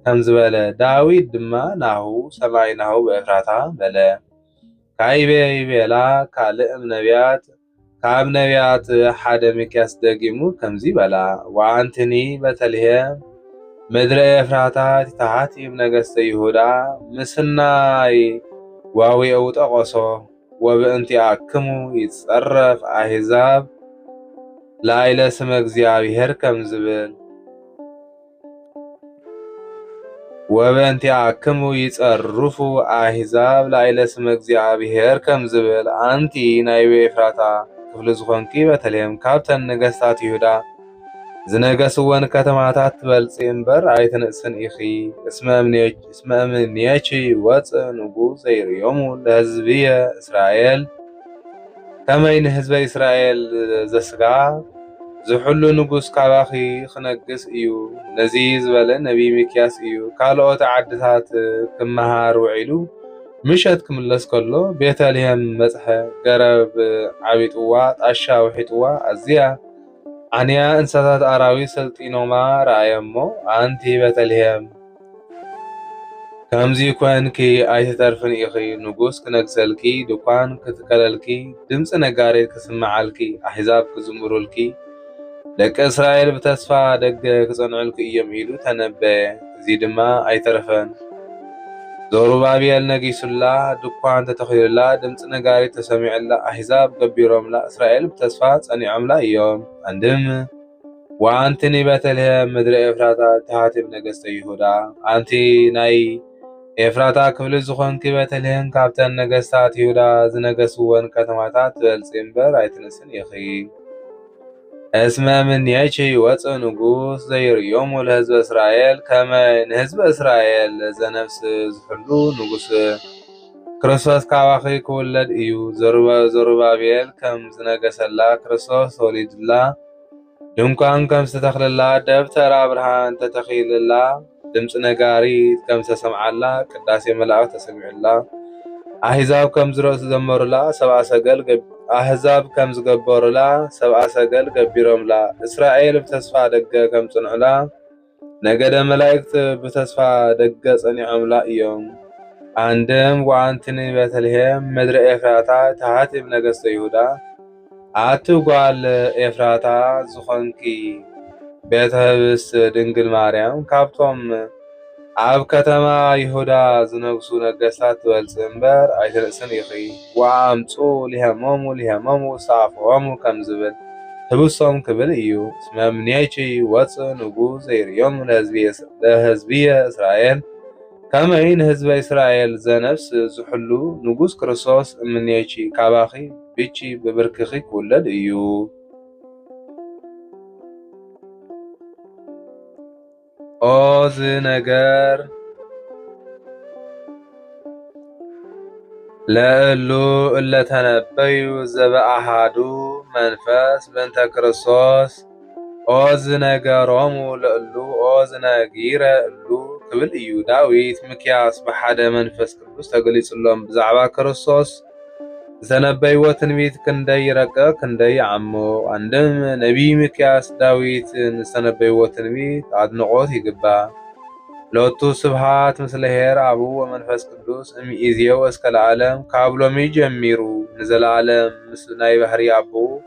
كم زبالة داويد دما ناهو سماي ناهو بإفراتا بلا كايبي بلا كالئم نبيات كاب نبيات حدا مكياس دقيمو كمزي بلا وعنتني بتلهم مدر إفراتا تتعاتي بنقست يهودا مسناي واوي أو تقصو وبأنتي أكمو يتصرف أحزاب لا إلى سمك زيابي هركم زبل وبأنتي أكمو يتصرفو أحزاب لا إلى سمك زيابي هركم زبل أنتي نايوي إفراتا كفل زخونكي بتلهم كابتن نقستات يهودا زنقسوان كتماتات بلسينبر عيتنقسن إخي اسم أمنياتي واتس نقو زير يومو لهزبية إسرائيل كمين هزب إسرائيل زسقا زحلو نقوس كاباخي خنقس إيو نزيز بلا نبي مكياس إيو كالو تعدتات كمهار وعيلو مشت كملس كله بيتاليهم مزحة قرب عبيت قوات أشا وحيت قوات أزيا عنيا انساتات أراوي سلطينوما رأيمو أنتي بتلهم كمزي كوانكي آيت ترفن إخي نقوس كنكسلكي دقان كتكاللكي دمس نقاري كسمعالكي أحزاب كزمرولكي لك إسرائيل بتسفى دق كصنعلكي يميلو تنبه زيدما آيت ترفن زوروبابيل نقيس الله دقان تتخيل الله دمس نقاري تسمع الله أحزاب قبيرهم لا إسرائيل بتسفى صنعهم لا يوم عندهم وأنتني بتلهم مدر إفراتا تهاتب نقست يهودا أنتي ناي إفراتا كفل زخونكي بتلهم كابتن نقستات يهودا زنقسوان كتماتات بلسينبر عيتنسن يخي اسمه من يأتي واتس نقوس زير يوم الهزب إسرائيل كما نهزب إسرائيل زنفس زحلو نقوس كريستوس كاواخي كولد إيو زروبابيل كم زنقس الله كريستوس وليد الله دمكان كم ستخل الله دفتر أبرهان تتخيل الله دمس نقاريت كم تسمع الله قداسي ملاك تسمع الله أحزاب كم زروس زمر الله سبع سقل أحزاب كم زقبر الله سبع سقل قبيرهم الله إسرائيل بتسفى دقة كم صنع الله نقد ملايكت بتسفى دقة صنعهم الله يوم عندهم وعنتني بتلهم مدر إفراتا تهاتب نقست يهودا أتو قال إفراتا زخونكي بيتهبس دنقل ماريام كابتوم عب كتما يهودا زنقسو نقستات والسنبر أيتنقسن يخي وعامتو لهمومو صافوامو كمزبل هبسهم كبل إيو اسمه منياتي واتس نقو زير يوم لهزبية إسرائيل كما إن هزب إسرائيل زنفس زحلو نقوس كريستوس منياتي كاباخي بيتشي ببركخي كولد إيو أوز نجار لألو إلا تنبيو زبا أحادو منفس بنت كريستوس أوز نجارامو لألو أوز نجيرة ألو قبل إيو داويت مكياس بحدا منفس كريستوس تقليص اللهم بزعبا كريستوس زنبيو تنبيت كندي رقا كندي عمو عندهم نبي مكياس داويت نستنبيو تنبيت عاد نقوت يقبا لوتو سبحات مثل هير أبو ومنفس قدوس أمي إذيو أسك العالم كابلو ميجميرو نزل العالم مثل ناي بحري أبو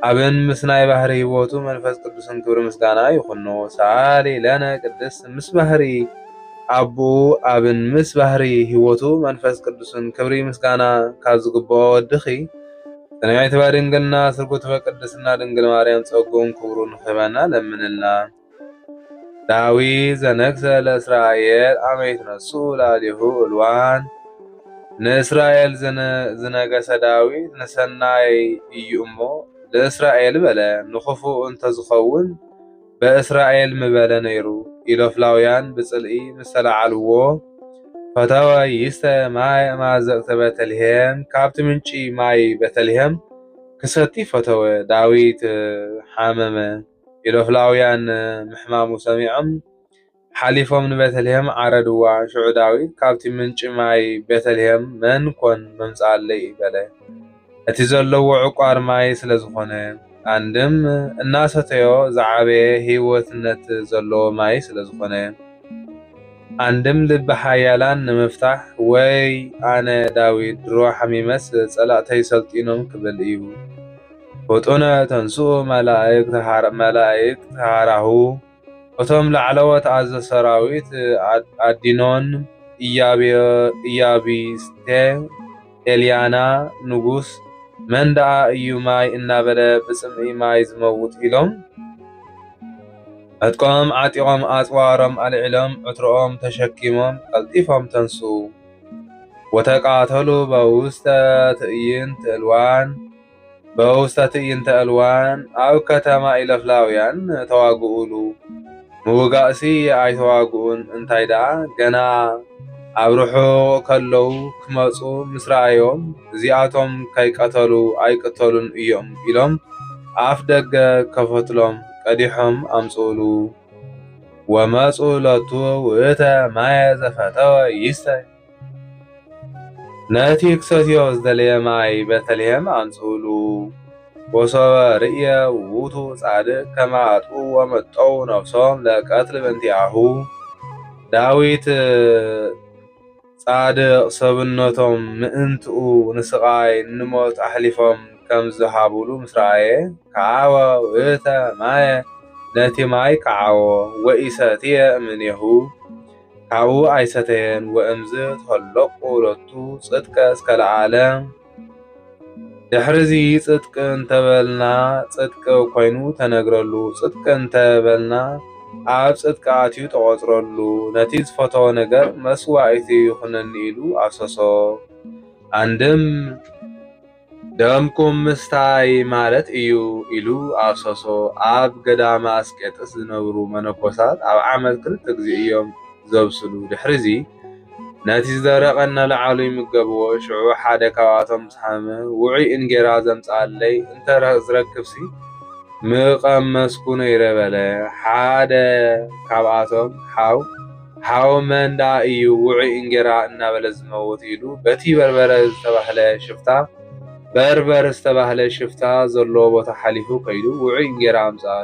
أبن مثل ناي بحري ووتو منفس قدوس انكبر مسقانا يخنو سعالي لنا قدس مس بحري أبو أبن مس بحري هوتو منفس قدوس كبري مسقانا كازقبو دخي تنعي تبارين قلنا سرقوت فقدسنا دنقل ماريان تسوقون كبرون خبانا لمننا داوي زنكس لإسرائيل عميت نسو لاليهو الوان نإسرائيل زنكس داوي نسناي يؤمو لإسرائيل بلا نخفو انت زخون بإسرائيل مبلا نيرو إلو فلاويان بصلئي مسلا علوو فتاوى يستا ماي مازقت بتلهم كابت منشي ماي بتلهم كستي فتاوى داويت حاممه إلو فلاويان محمامو سميعم حليفهم من بيتلهم عردوا شعوداوي كابتي منش ماي بيتلهم من كون ممسال لي بلا اتزلو عقار ماي سلزخونه አንድም እናሰተዮ ዝዓበየ ህይወትነት ዘለዎ ማይ ስለዝኾነ አንድም ልበ ሓያላን ንምፍታሕ ወይ አነ ዳዊት ድሮ ሓሚመስ ጸላእተይ ሰልጢኖም ክብል እዩ። ፍጡነ ተንሥኡ መላእክት ሃራሁ እቶም ላዕለዎት አዘ ሰራዊት አዲኖን ኢያቢስቴ ኤልያና ንጉስ መንደአ እዩ ማይ እናበለ ብጽምኢ ማይ ዝመውት ኢሎም ዕጥቆም ዓጢቆም አጽዋሮም አልዒሎም ዕትሮኦም ተሸኪሞም ቀልጢፎም ተንሥኡ ወተቃተሉ በውስተ ትዕይንተ ዕልዋን ኣብ ከተማ ኢለፍላውያን ተዋግኡሉ ምውጋእሲ ኣይተዋግኡን እንታይ ደኣ ገና ኣብ ርሑቕ ከለዉ ክመጹ ምስ ረኣዮም እዚኣቶም ከይቀተሉ ኣይቅተሉን እዮም ኢሎም ኣፍ ደገ ከፈትሎም ቀዲሖም ኣምጽኡሉ ወመጹ ለቱ ውእተ ማየ ዘፈተወ ይስተይ ነቲ ክሰትዮ ዝደለየ ማይ ቤተልሔም ኣምጽኡሉ ወሶበ ርእየ ውእቱ ጻድቅ ከመ አጥኡ ወመጠው ነፍሶም ለቀትል በእንቲአሁ ዳዊት ጻድቅ ሰብነቶም ምእንትኡ ንስቃይ ንሞት ኣሕሊፎም ከም ዝሃብሉ ምስ ረአየ ከዓወ ውእተ ማየ ነቲ ማይ ከዓወ ወኢሰትየ እምኔሁ ካብኡ ኣይሰተየን ወእምዝ ተኸለቁ ለቱ ጽድቀ እስከ ለዓለም ድሕርዚ ጽድቅ እንተበልና ጽድቅ ኮይኑ ተነግረሉ ጽድቅ እንተበልና ኣብ ጽድቅ ኣትዩ ተቆጽረሉ ነቲ ዝፈተወ ነገር መስዋዕቲ ይኹነኒ ኢሉ ኣፍሰሶ አንድም ደምኩም ምስታይ ማለት እዩ ኢሉ ኣፍሰሶ ኣብ ገዳማ አስቄጥስ ዝነብሩ መነኮሳት ኣብ ዓመት 2 ግዜ እዮም ዘብስሉ ድሕርዚ ነቲ ዝደረቐ እናለዓሉ ይምገብዎ ሽዑ ሓደ ካብኣቶም ዝሓመ ውዑይ እንጌራ ዘምጽኣለይ እንተዝረክብሲ ምቐመስኩ ነይረ በለ ሓደ ካብኣቶም ሓው መንዳ እዩ ውዑይ እንጌራ እናበለ ዝመውት ኢሉ በቲ በርበር ዝተባህለ ሽፍታ ዘሎ ቦታ ሓሊፉ ከይዱ ውዑይ እንጌራ ኣምጽአ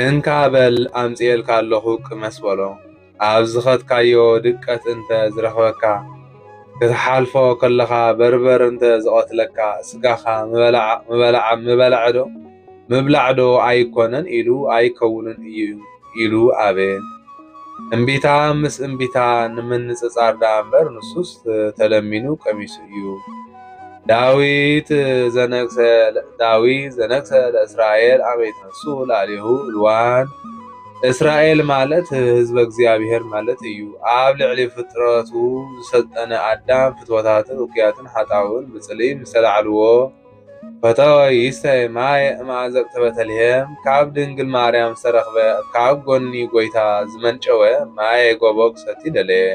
እንካ በል ኣምጽኤልካ ኣለኹ ቅመስ በሎ ኣብ ዝኸትካዮ ድቀት እንተ ዝረኽበካ ክትሓልፎ ከለኻ በርበር እንተ ዝቐትለካ ስጋኻ ምብላዕዶ ኣይኮነን ኢሉ ኣይከውንን እዩ ኢሉ ኣበ እምቢታ ምስ እምቢታ ንምንጽጻር ዳ እምበር ንሱስ ተለሚኑ ቀሚሱ እዩ። ዳዊት ዘነግሰ ለእስራኤል ኣበ ይትነሱ ላዕሌሁ ዕልዋን እስራኤል ማለት ህዝበ እግዚአብሔር ማለት እዩ። ኣብ ልዕሊ ፍጥረቱ ዝሰልጠነ አዳም ፍትወታትን ውቅያትን ሓጣውን ብጽሊም ዝተላዕልዎ ፈተወ ይስተይ ማይ እምኣዘቅተ ቤተልሔም ካብ ድንግል ማርያም ዝተረኽበ ካብ ጎኒ ጎይታ ዝመንጨወ ማየ ጎቦ ክሰቲ ደለየ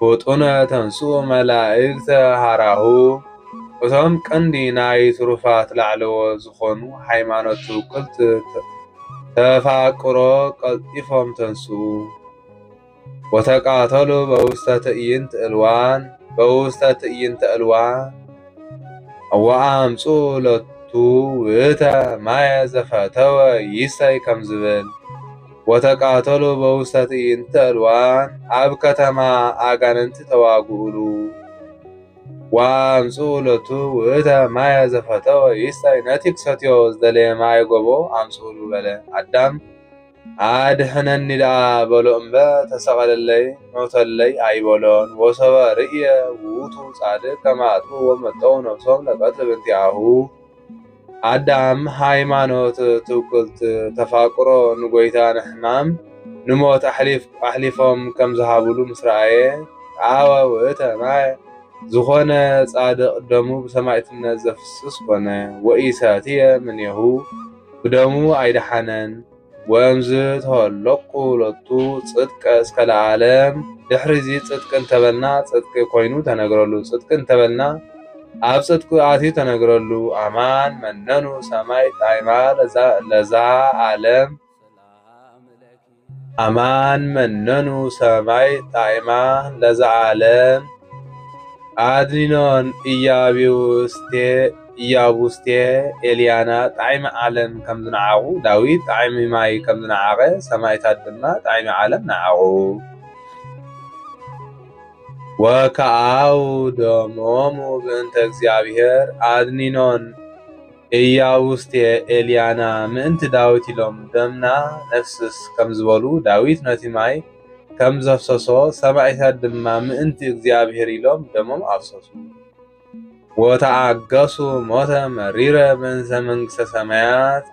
ፍጡነ ተንሥኡ መላእክተ ሃራሁ እቶም ቀንዲ ናይ ትሩፋት ላዕለዎ ዝኾኑ ሃይማኖት ትውክልት ተፋቅሮ ቀልጢፎም ተንሥኡ ወተቃተሉ በውስተ ትዕይንተ ዕልዋን ወአምጹ ለቱ ውእተ ማየ ዘፈተወ ይስተይ ከም ዝብል ወተቃተሉ በውስተ ትዕይንተ ዕልዋን ኣብ ከተማ ኣጋንንቲ ተዋግኡሉ ወአምጹ ለቱ ውእተ ማየ ዘፈተወ ይስተይ ነቲ ክሰትዮ ዝደለየ ማየ ጎቦ ኣምጽኡሉ በለ አዳም አድሕነኒ ደኣ በሎ እምበር ተሰቐለለይ ሞተለይ ኣይበሎን ወሰበ ርእየ ውእቱ ጻድቅ ከመ አጥኡ ወመጠው ነፍሶም ለቀትል በእንቲአሁ አዳም ሃይማኖት ትውክልት ተፋቅሮ ንጎይታ ንሕማም ንሞት ኣሕሊፎም ከም ዝሃብሉ ምስ ረአየ ዓወ ውእተ ማየ ዝኾነ ጻድቅ ደሙ ብሰማዕትነት ዘፍስስ ኮነ ወኢሰትየ እምኔሁ ብደሙ ኣይደሓነን ወእምዝ ተኸለቁ ለቱ ጽድቀ እስከ ለዓለም ድሕሪዚ ጽድቅ እንተበልና ጽድቅ ኮይኑ ተነግረሉ ጽድቅ እንተበልና ኣብ ጽድቅ ኣትዩ ተነግረሉ ኣማን መነኑ ሰማይ ጣዕማ ለዛ ዓለም አማን መነኑ ሰማይ ጣዕማ ለዛ ዓለም አድኒኖን ኢያቡስቴ ኤልያና ጣዕሚ ዓለም ከም ዝነዓቑ ዳዊት ጣዕሚ ማይ ከም ዝነዓቐ ሰማዕታት ድማ ጣዕሚ ዓለም ነዓቑ። ወከዓው ደሞሙ ብእንተ እግዚአብሔር አድኒኖን ኢያቡስቴ ኤልያና ምእንቲ ዳዊት ኢሎም ደምና ነፍስስ ከም ዝበሉ ዳዊት ነቲ ማይ ከም ዘፍሰሶ ሰማዕታት ድማ ምእንቲ እግዚአብሔር ኢሎም ደሞም አፍሰሱ። ወተዓገሱ ሞተ መሪረ በእንተ መንግሥተ ሰማያት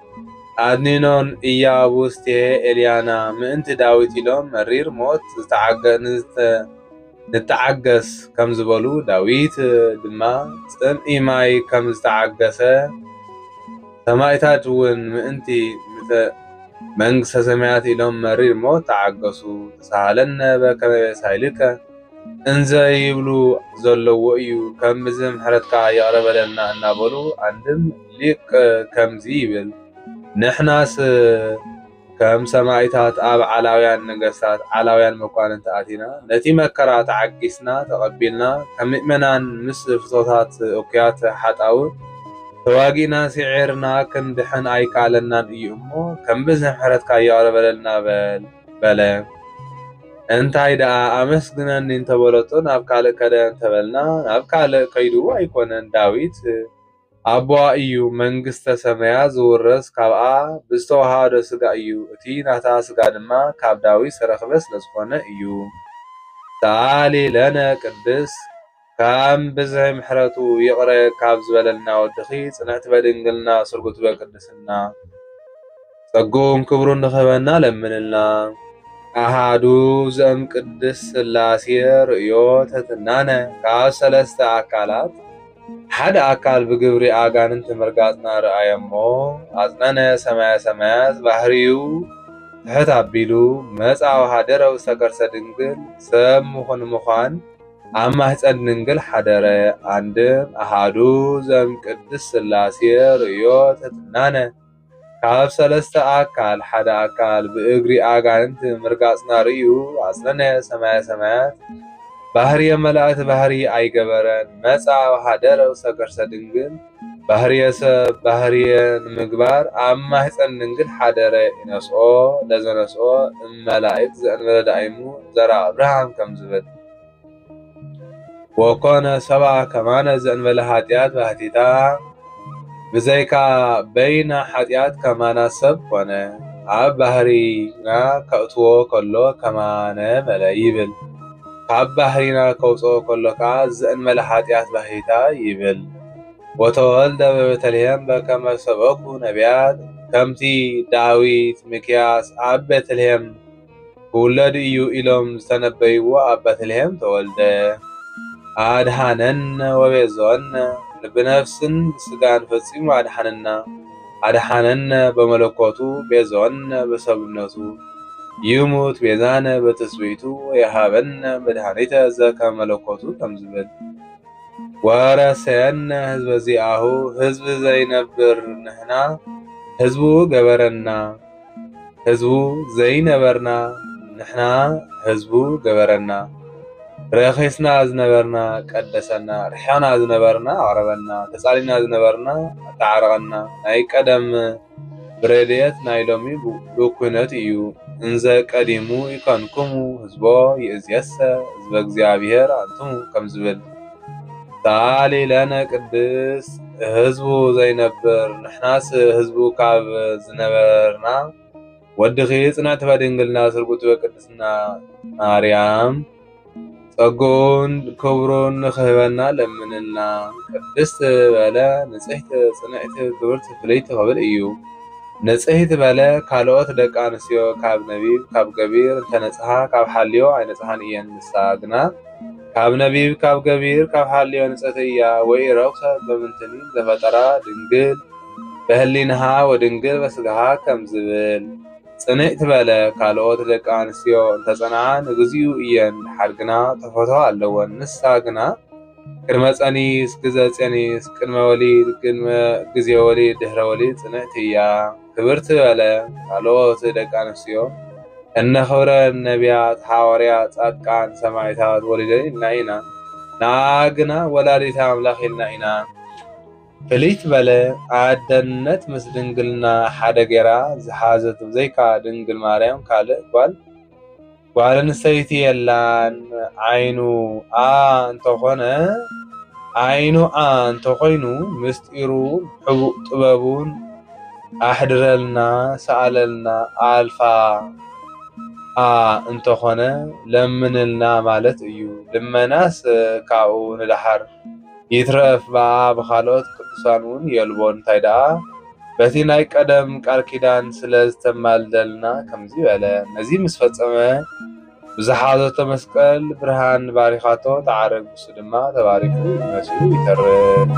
አድኒኖን ኢያቡስቴ ኤልያና ምእንቲ ዳዊት ኢሎም መሪር ሞት ንተዓገስ ከም ዝበሉ ዳዊት ድማ ጽምኢ ማይ ከም ዝተዓገሰ ሰማዕታት እውን ምእንቲ መንግሥተ ሰማያት ኢሎም መሪር ሞት ተዓገሱ። ተሳሃለነ በከመ ሳይልከ እንዘ ይብሉ ዘለዎ እዩ ከም ምሕረትካ የቕረበለና እናበሉ አንድም ሊቅ ከምዚ ይብል ንሕናስ ከም ሰማዕታት ኣብ ዓላውያን ነገሥታት ዓላውያን መኳንንቲ አቲና ነቲ መከራ ተዓጊስና ተቐቢልና ከም ምእመናን ምስ ፍቶታት እኩያት ሓጣው ተዋጊና ሲዒርና ክንድሕን ኣይከኣለናን እዩ እሞ ከም ምሕረትካ የቕረበለና በለ። እንታይ ደኣ አመስግነኒ እንተበለቶ ናብ ካልእ ከደ እንተበልና ናብ ካልእ ከይዱ ኣይኮነን። ዳዊት አቦዋ እዩ መንግሥተ ሰማያት ዝውረስ ካብኣ ብዝተዋሃዶ ስጋ እዩ። እቲ ናታ ስጋ ድማ ካብ ዳዊት ዝተረኸበ ስለዝኾነ እዩ። ሰአሊ ለነ ቅድስ ከም ብዝሒ ምሕረቱ ይቕረ ካብ ዝበለልና ወድኺ ጽንዕቲ በድንግልና ስርጉት በቅድስና ጸጉም ክብሩን ንኽበና ለምንልና። አሃዱ ዘእም ቅድስ ሥላሴ ርእዮ ተትናነ ካብ ሰለስተ አካላት ሓደ አካል ብግብሪ አጋንንት ምርጋጽና ረአየሞ አጽነነ ሰማየ ሰማያት ባህሪዩ ትሕት አቢሉ መጻ ወሃደረ ውስተ ከርሰ ድንግል ሰብ ምኹን ምዃን ኣብ ማህፀን ድንግል ሓደረ። አንድም አሃዱ ዘእም ቅድስ ሥላሴ ርእዮ ተትናነ ካብ ሰለስተ አካል ሓደ አካል ብእግሪ አጋንንት ምርጋጽና ርእዩ አጽነነ ሰማየ ሰማያት ባህርየ መላእክት ባህሪ አይገበረን መጻ ወሃደረ ውስተ ከርሰ ድንግል ባህርየ ሰብ ባህርየ ንምግባር ኣብ ማህፀን ድንግል ሓደረ ይነስኦ ለዘነስኦ እመላእክት ዘእንበለ ዳእይሙ ዘራ አብርሃም ከም ዝብል ወኮነ ሰብአ ከማነ ዘእንበለ ኃጢአት ባህቲታ ብዘይካ በይና ኃጢአት ከማና ሰብ ኮነ ኣብ ባህሪና ከእትዎ ከሎ ከማነ መለ ይብል ካብ ባህሪና ከውፅኦ ከሎ ከዓ ዘእንበለ ኃጢአት ባህቲታ ይብል። ወተወልደ በቤተልሔም በከመ ሰበኩ ነቢያት ከምቲ ዳዊት ሚክያስ ኣብ ቤተልሔም ክውለድ እዩ ኢሎም ዝተነበይዎ ኣብ ቤተልሔም ተወልደ። አድሃነነ ወቤዞነ ብነፍስን ስጋን ፈጺሙ አድሃነነ በመለኮቱ ቤዞነ በሰብነቱ ይሙት ቤዛነ በትስብእቱ የሃበነ መድኃኒተ ዘከመ መለኮቱ ከም ዝብል ወረሰየነ ህዝበ ዚአሁ ህዝቢ ዘይነብር ንሕና ህዝቡ ገበረና ህዝቡ ዘይነበርና ንሕና ህዝቡ ገበረና ረኺስና ዝነበርና ቀደሰና ርሕያና ዝነበርና አቅረበና ተጻሊና ዝነበርና ተዓረቀና ናይ ቀደም ብረድኤት ናይ ሎሚ ብኩነት እዩ እንዘ ቀዲሙ ይኮንኩሙ ህዝቦ ይእዝየሰ ህዝበ እግዚአብሔር አንትሙ ከም ዝብል ሰአሊ ለነ ቅድስ ህዝቡ ዘይነብር ንሕናስ ህዝቡ ካብ ዝነበርና ወድኺ ጽንዕቲ በድንግልና ስርጉት በቅድስና ማርያም ጸጉን ክብሩን ንኽህበና ለምንልና። ቅድስት በለ ንጽሕት ጽንዕቲ ክብርቲ ፍልይቲ ክብል እዩ። ንጽሕት በለ ካልኦት ደቂ ኣንስትዮ ካብ ነቢብ ካብ ገቢር እንተነጽሓ ካብ ሓልዮ ኣይነጽሓን እየን። ንሳ ግና ካብ ነቢብ ካብ ገቢር ካብ ሓልዮ ንጽሕቲ እያ። ወይ ረኹሰት በምንትኒ ዘፈጠራ ድንግል በህሊናሃ ወድንግል በስጋሃ ከም ዝብል ጽንዕት በለ ካልኦት ደቂ ኣንስትዮ እንተጸንዓ ንግዚኡ እየን ድሓር ግና ተፈትዋ ኣለወን። ንሳ ግና ቅድመ ጸኒስ ግዘ ጸኒስ ቅድመ ወሊድ ቅድመ ግዜ ወሊድ ድሕረ ወሊድ ጽንዕቲ እያ። ክብርቲ በለ ካልኦት ደቂ ኣንስትዮ እነ ኽብረ ነቢያት ሓዋርያት ጻድቃን ሰማዕታት ወሊደን ኢልና ኢና። ናግና ወላዲተ አምላኽ ኢልና ኢና ፍልይት በለ ኣደነት ምስ ድንግልና ሓደ ጌራ ዝሓዘት ብዘይካ ድንግል ማርያም ካልእ ጓል ኣንስተይቲ የላን። ዓይኑ ኣ እንተኾነ ዓይኑ ኣ እንተኾይኑ ምስጢሩን ሕቡእ ጥበቡን ኣሕድረልና ሰኣለልና ኣልፋ ኣ እንተኾነ ለምንልና ማለት እዩ። ልመናስ ካብኡ ንድሓር ይትረፍ በኣ ብኻልኦት ቅዱሳን እውን የልቦ እንታይ ደኣ በቲ ናይ ቀደም ቃል ኪዳን ስለ ዝተማልደልና ከምዚ በለ። ነዚ ምስ ፈጸመ ብዝሓዘቶ መስቀል ብርሃን ባሪኻቶ ተዓረግ ንሱ ድማ ተባሪኹ መሲሉ ይተርፍ።